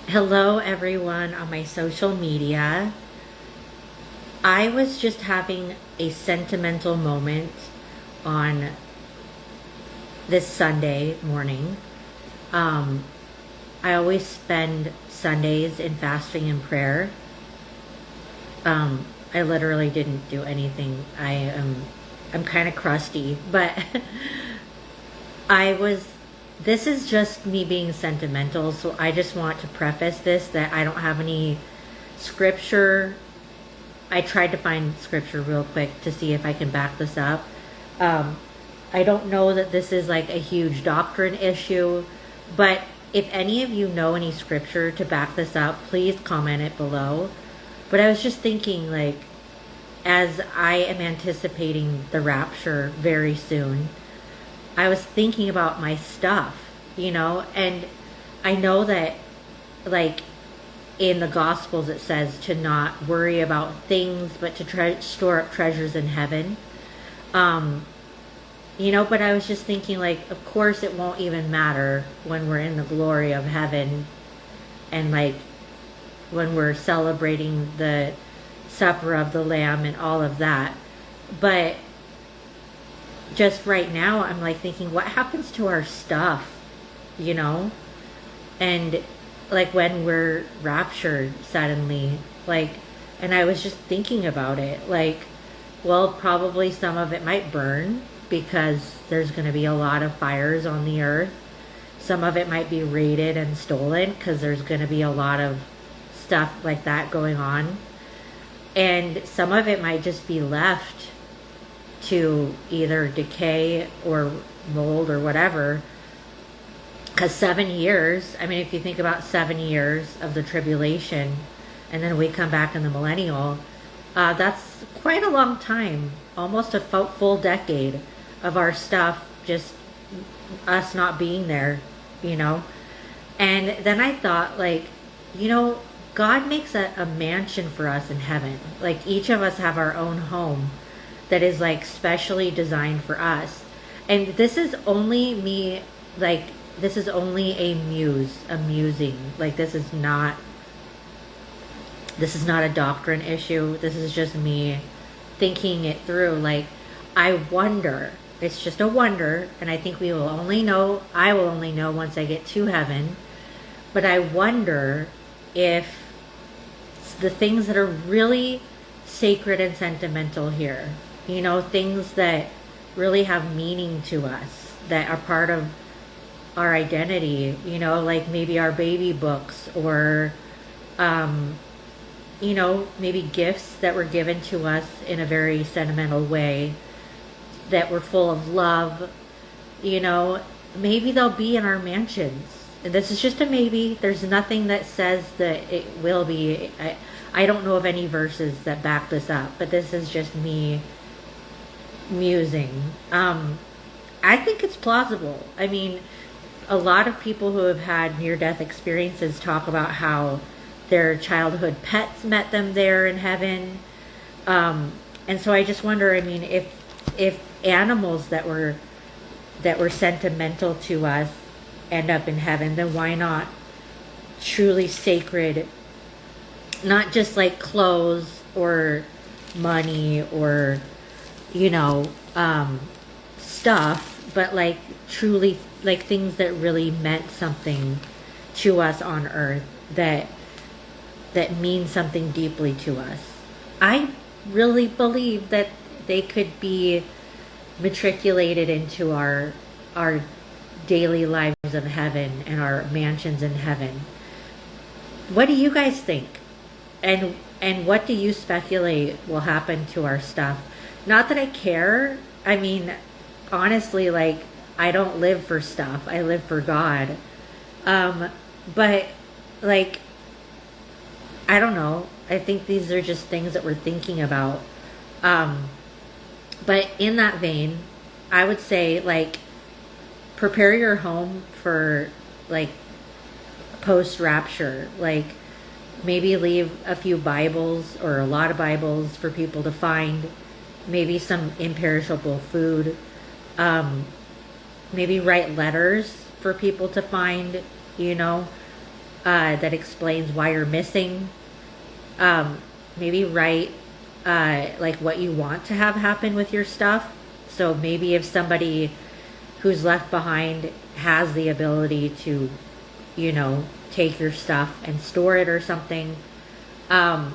Hello, everyone on my social media. I was just having a sentimental moment on this Sunday morning. Um, I always spend Sundays in fasting and prayer. I literally didn't do anything. I'm kind of crusty, but I was this is just me being sentimental, so I just want to preface this that I don't have any scripture. I tried to find scripture real quick to see if I can back this up. Um, I don't know that this is like a huge doctrine issue, but if any of you know any scripture to back this up, please comment it below. But I was just thinking, like, as I am anticipating the rapture very soon, I was thinking about my stuff, and I know that, like, in the Gospels it says to not worry about things, but to store up treasures in heaven. Um, but I was just thinking, like, of course it won't even matter when we're in the glory of heaven and, like, when we're celebrating the supper of the Lamb and all of that. But just right now, I'm like thinking, what happens to our stuff, you know? And like when we're raptured suddenly, like, and I was just thinking about it, like, well, probably some of it might burn because there's going to be a lot of fires on the earth. Some of it might be raided and stolen because there's going to be a lot of stuff like that going on. And some of it might just be left to either decay or mold or whatever. Because 7 years, I mean, if you think about 7 years of the tribulation and then we come back in the millennial, that's quite a long time, almost a full decade of our stuff, just us not being there. And then I thought, like, God makes a mansion for us in heaven. Like, each of us have our own home that is, like, specially designed for us. And this is only me, like, this is only a musing. Like, this is not a doctrine issue. This is just me thinking it through. Like, I wonder, it's just a wonder, and I think I will only know once I get to heaven. But I wonder if the things that are really sacred and sentimental here, things that really have meaning to us, that are part of our identity, like maybe our baby books, or maybe gifts that were given to us in a very sentimental way, that were full of love, maybe they'll be in our mansions. And this is just a maybe. There's nothing that says that it will be. I don't know of any verses that back this up, but this is just me musing. I think it's plausible. I mean, a lot of people who have had near-death experiences talk about how their childhood pets met them there in heaven. And so I just wonder, I mean, if animals that were sentimental to us end up in heaven, then why not truly sacred, not just like clothes or money or stuff, but like truly like things that really meant something to us on earth, that mean something deeply to us. I really believe that they could be matriculated into our daily lives of heaven and our mansions in heaven. What do you guys think? And what do you speculate will happen to our stuff? Not that I care. I mean, honestly, like, I don't live for stuff. I live for God. But, like, I don't know. I think these are just things that we're thinking about. But in that vein, I would say, like, prepare your home for, like, post-rapture. Like, maybe leave a few Bibles or a lot of Bibles for people to find. Maybe some imperishable food. Maybe write letters for people to find, that explains why you're missing. Maybe write like what you want to have happen with your stuff. So maybe if somebody who's left behind has the ability to, you know, take your stuff and store it or something. I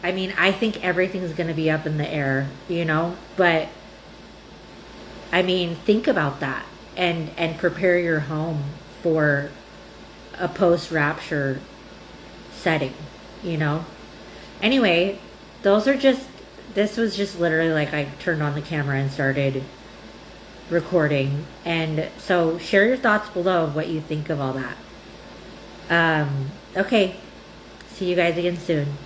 mean, I think everything's going to be up in the air, you know, but I mean, think about that and prepare your home for a post-rapture setting, you know. Anyway, this was just literally like I turned on the camera and started recording. And so share your thoughts below of what you think of all that. Okay, see you guys again soon.